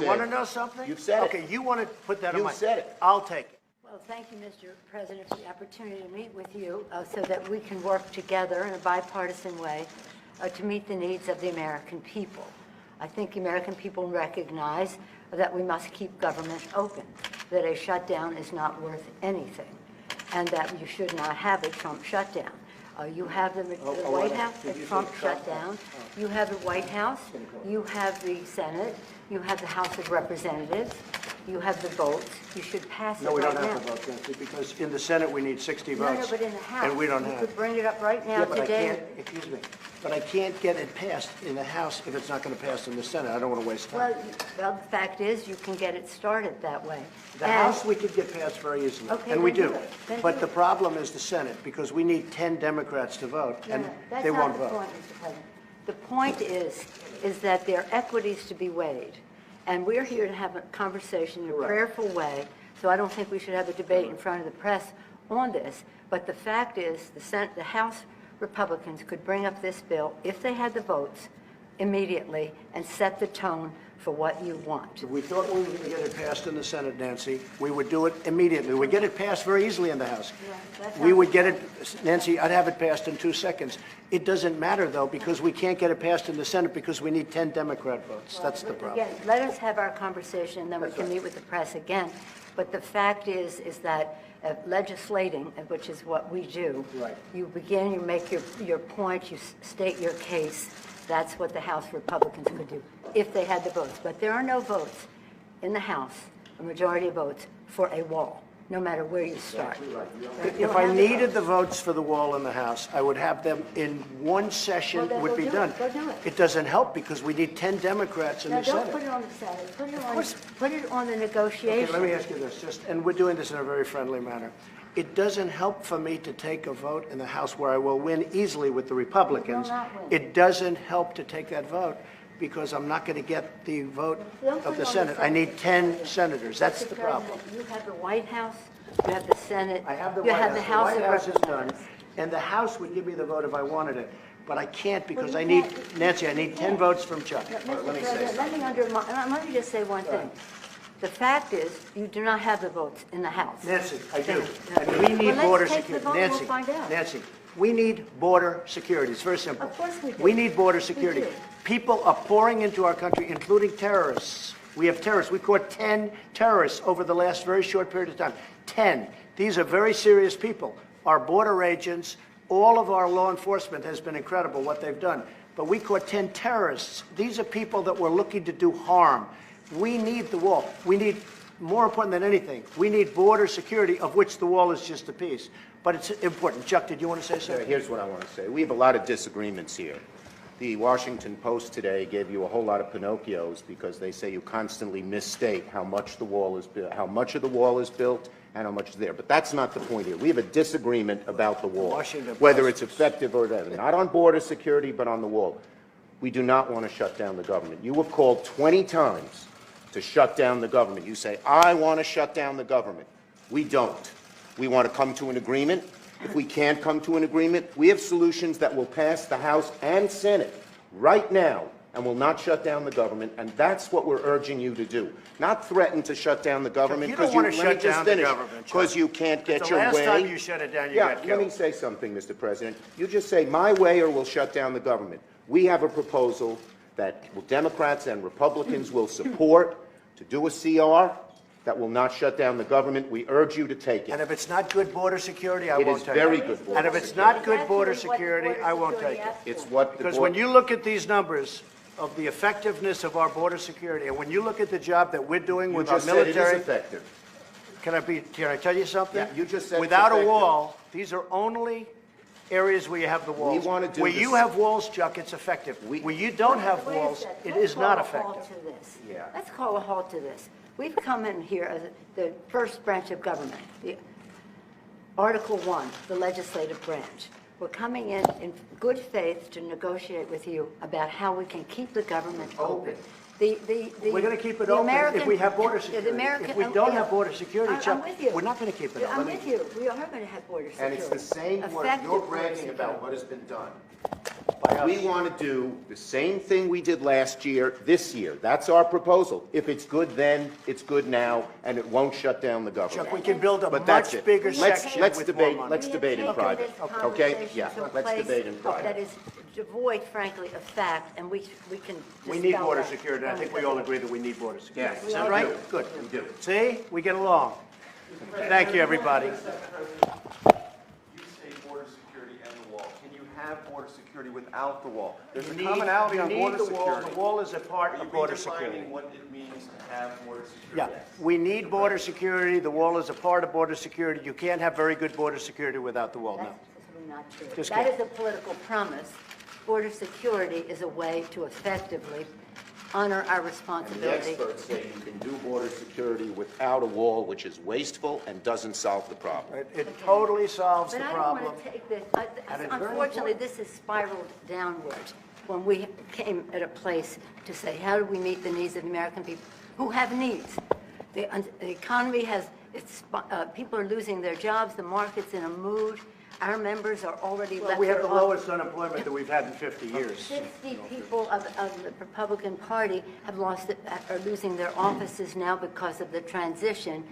You want to know something? You've said it. Okay, you want to put that on my... You've said it. I'll take it. Well, thank you, Mr. President, for the opportunity to meet with you so that we can work together in a bipartisan way to meet the needs of the American people. I think the American people recognize that we must keep government open, that a shutdown is not worth anything, and that you should not have a Trump shutdown. You have the White House, the Trump shutdown. You have the White House. You have the Senate. You have the House of Representatives. You have the votes. You should pass it right now. No, we don't have the votes, Nancy, because in the Senate we need 60 votes. No, but in the House. And we don't have. You could bring it up right now today. Excuse me, but I can't get it passed in the House if it's not going to pass in the Senate. I don't want to waste time. Well, the fact is, you can get it started that way. The House we could get passed very easily, Okay, and we then do. do it. Then But do the it. problem is the Senate, because we need 10 Democrats to vote, and they won't vote. That's not the point, Mr. President. The point is that there are equities to be weighed, and we're here to have a conversation in a prayerful way, so I don't think we should have a debate in front of the press on this. But the fact is, the House Republicans could bring up this bill, if they had the votes, immediately, and set the tone for what you want. If we thought we were going to get it passed in the Senate, Nancy, we would do it immediately. We'd get it passed very easily in the House. We would get it, Nancy, I'd have it passed in 2 seconds. It doesn't matter, though, because we can't get it passed in the Senate because we need 10 Democrat votes. That's the problem. Again, let us have our conversation, and then we can meet with the press again. But the fact is that legislating, which is what we do, you begin, you make your point, you state your case. That's what the House Republicans could do if they had the votes. But there are no votes in the House, a majority of votes, for a wall, no matter where you start. If I needed the votes for the wall in the House, I would have them in one session, Well, would be go done. do it. Go do it. It doesn't help because we need 10 Democrats in Now, the don't Senate. put it on the Senate. Put it on the negotiation. Okay, let me ask you this, and we're doing this in a very friendly manner. It doesn't help for me to take a vote in the House where I will win easily with the Republicans. You will not win. It doesn't help to take that vote because I'm not going to get the vote of the Senate. I need 10 senators. That's the problem. You have the White House, you have the Senate, I have the you White have House. the House of The White House is done, Representatives. and the House would give me the vote if I wanted it. But I can't because Well, I you need, can't. Nancy, I need 10 votes from Chuck. Mr. President, let me just say one thing. The fact is, you do not have the votes in the House. Nancy, I do. Then- And we need Well, border let's take the security. vote and we'll Nancy, find out. Nancy, we need border security. It's very simple. Of course we do. We need border We security. do. People are pouring into our country, including terrorists. We have terrorists. We caught 10 terrorists over the last very short period of time. 10. These are very serious people. Our border agents, all of our law enforcement has been incredible what they've done. But we caught 10 terrorists. These are people that were looking to do harm. We need the wall. We need, more important than anything, we need border security, of which the wall is just a piece. But it's important. Chuck, did you want to say something? Here's what I want to say. We have a lot of disagreements here. The Washington Post today gave you a whole lot of Pinocchios because they say you constantly misstate how much the wall is built, how much of the wall is built, and how much is there. But that's not the point here. We have a disagreement about the wall, whether it's effective or not. Not on border security, but on the wall. We do not want to shut down the government. You have called 20 times to shut down the government. You say, I want to shut down the government. We don't. We want to come to an agreement. If we can't come to an agreement, we have solutions that will pass the House and Senate right now and will not shut down the government, and that's what we're urging you to do. Not threaten to shut down the government because you can't get your way. The last time you shut it down, you got killed. Let me say something, Mr. President. You just say my way or we'll shut down the government. We have a proposal that Democrats and Republicans will support to do a CR that will not shut down the government. We urge you to take it. And if it's not good border security, I won't take it. It is very good border And if it's security. not good border security, I won't take it. It's what the Because when you look at these numbers of the effectiveness of our border security, and when you look at the job that we're doing with our just said it military, is effective. can I tell you something? Yeah, you just said it's without a effective. wall, these are only areas where you have the walls. wanna do where this- you have walls, Chuck, it's effective. Where you don't have Wait a walls, second. it Let's is not call a halt effective. to this. Yeah. Let's call a halt to this. We've come in here as the first branch of government, Article 1, the legislative branch. We're coming in good faith to negotiate with you about how we can keep the government open. We're going to keep it open if we have border security. If we don't have border security, Chuck, I'm with you. we're not going to keep it open. I'm with you. We are going to have border security. And it's the same word. You're Effective border bragging about security. what has been done. By us. We want to do the same thing we did last year, this year. That's our proposal. If it's good then, it's good now, and it won't shut down the government. Chuck, we can build a But that's much it. bigger Let's- section let's with debate- more money. let's debate in private. Okay? Yeah, let's debate in private. That is devoid, frankly, of fact, and we can We need dispel border that. security. I think we all agree that we need border security. Yes, Is that we right? do. Good. We do. See, we get along. Thank you, everybody. You say border security and the wall. Can you have border security without the wall? There's a commonality on border the wall. security. The wall is a part Are you of border security. redefining what it means to have border Yeah, security? we need border security. The wall is a part of border security. You can't have very good border security without the wall, no. That's simply not true. Just That kidding. is a political promise. Border security is a way to effectively honor our And the responsibility. experts say you can do border security without a wall, which is wasteful and doesn't solve the problem. It totally solves the But I don't problem. want to take this, And it's very unfortunately, this has spiraled downwards when we came at a place to say, how do we meet the needs of American people who have needs? The economy has, people are losing their jobs, the market's in a mood, our members are already Well, left we have their the office. lowest unemployment that we've had in 50 years. 60 people of the Republican Party are losing their offices now because of the transition.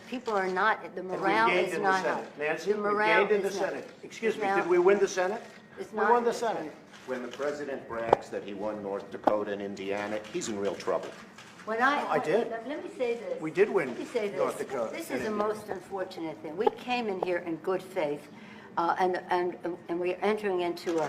People are not, the And we morale gained is in the not Senate. high. Nancy, The we morale gained in the is not- Senate. Excuse me, now- did we win the Senate? It's We not- won the Senate. When the president brags that he won North Dakota and Indiana, he's in real trouble. When I did. Let me say this. We did win Let me say this. North Dakota This and is the most unfortunate thing. We came in here in good faith, and we are entering into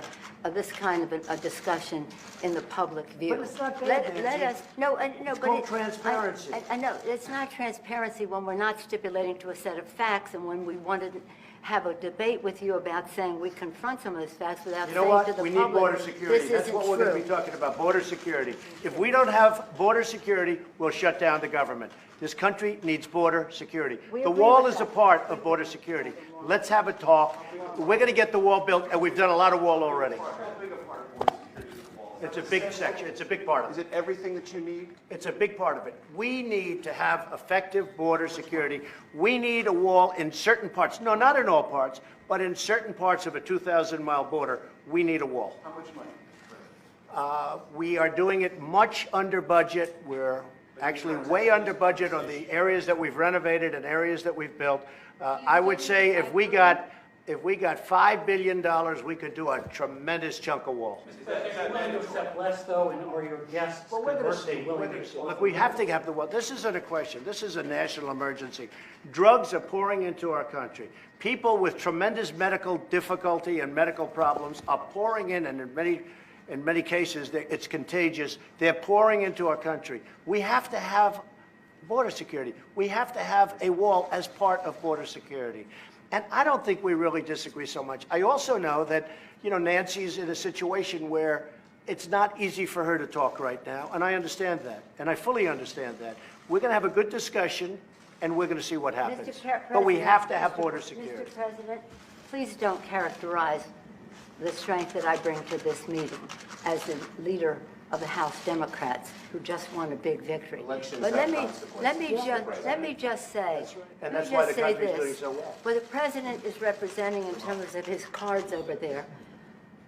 this kind of a discussion in the public view. But it's not bad, Let Nancy. us, no, no, but. called transparency. I know, it's not transparency when we're not stipulating to a set of facts, and when we wanted to have a debate with you about saying we confront some of those facts without You saying know to the what? public. We need border security. This That's isn't what we're going to be true. talking about, border security. If we don't have border security, we'll shut down the government. This country needs border security. We The agree wall with is a that. part of border security. Let's have a talk. We're going to get the wall built, and we've done a lot of wall already. How big a part of border security is the wall? It's a big section. It's a big part of Is it. it everything that you need? It's a big part of it. We need to have effective border security. We need a wall in certain parts. No, not in all parts, but in certain parts of a 2,000-mile border, we need a wall. How much money? We are doing it much under budget. We're actually way under budget on the areas that we've renovated and areas that we've built. I would say if we got $5 billion, we could do a tremendous chunk of wall. Are you willing to accept less, though, and or your guests Well, we're going to conversely see. willing to accept? Look, we have to have the wall. This isn't a question. This is a national emergency. Drugs are pouring into our country. People with tremendous medical difficulty and medical problems are pouring in, and in many cases, it's contagious. They're pouring into our country. We have to have border security. We have to have a wall as part of border security. And I don't think we really disagree so much. I also know that, Nancy's in a situation where it's not easy for her to talk right now, and I understand that, and I fully understand that. We're going to have a good discussion, and we're going to see what happens. But we have to have border security. Mr. President, please don't characterize the strength that I bring to this meeting as the leader of the House Democrats who just won a big victory. Elections But have let consequences. me just say, And let that's me why just the say country's doing this. so well. What the president is representing in terms of his cards over there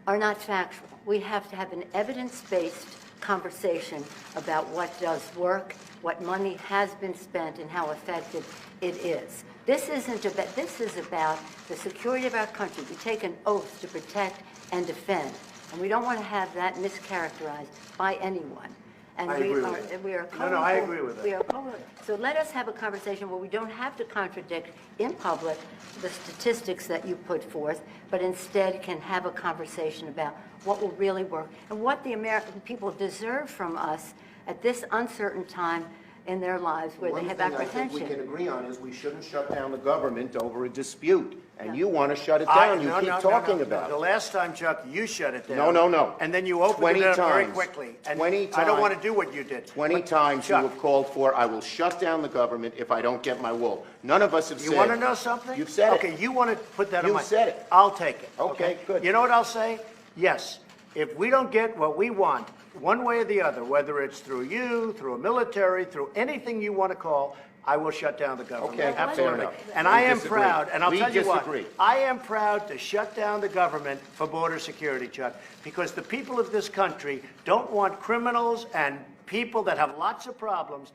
are not factual. We have to have an evidence-based conversation about what does work, what money has been spent, and how effective it is. This is about the security of our country. We take an oath to protect and defend, and we don't want to have that mischaracterized by anyone. And I agree with that. we are No, I agree with that. we are so let us have a conversation where we don't have to contradict in public the statistics that you put forth, but instead can have a conversation about what will really work and what the American people deserve from us at this uncertain time in their lives where they have One thing I think we apprehension. can agree on is we shouldn't shut down the government over a dispute. And you want to shut it I- down. You no, keep no, no, talking no. about The it. last time, Chuck, you shut it down. No, no, no. And then you opened 20 it up very times. quickly. And 20 I don't times. want to do what you did. 20 But, times you Chuck, have called for, I will shut down the government if I don't get my wool. None of us have said. You want to know something? You've said it. Okay, you want to put that on You've my... said it. I'll take it. Okay, good. You know what I'll say? Yes, if we don't get what we want, one way or the other, whether it's through you, through a military, through anything you want to call, I will shut down the government. Okay, fair Absolutely. enough. And We I am disagree. proud, and I'll We tell you disagree. what, I am proud to shut down the government for border security, Chuck, because the people of this country don't want criminals and people that have lots of problems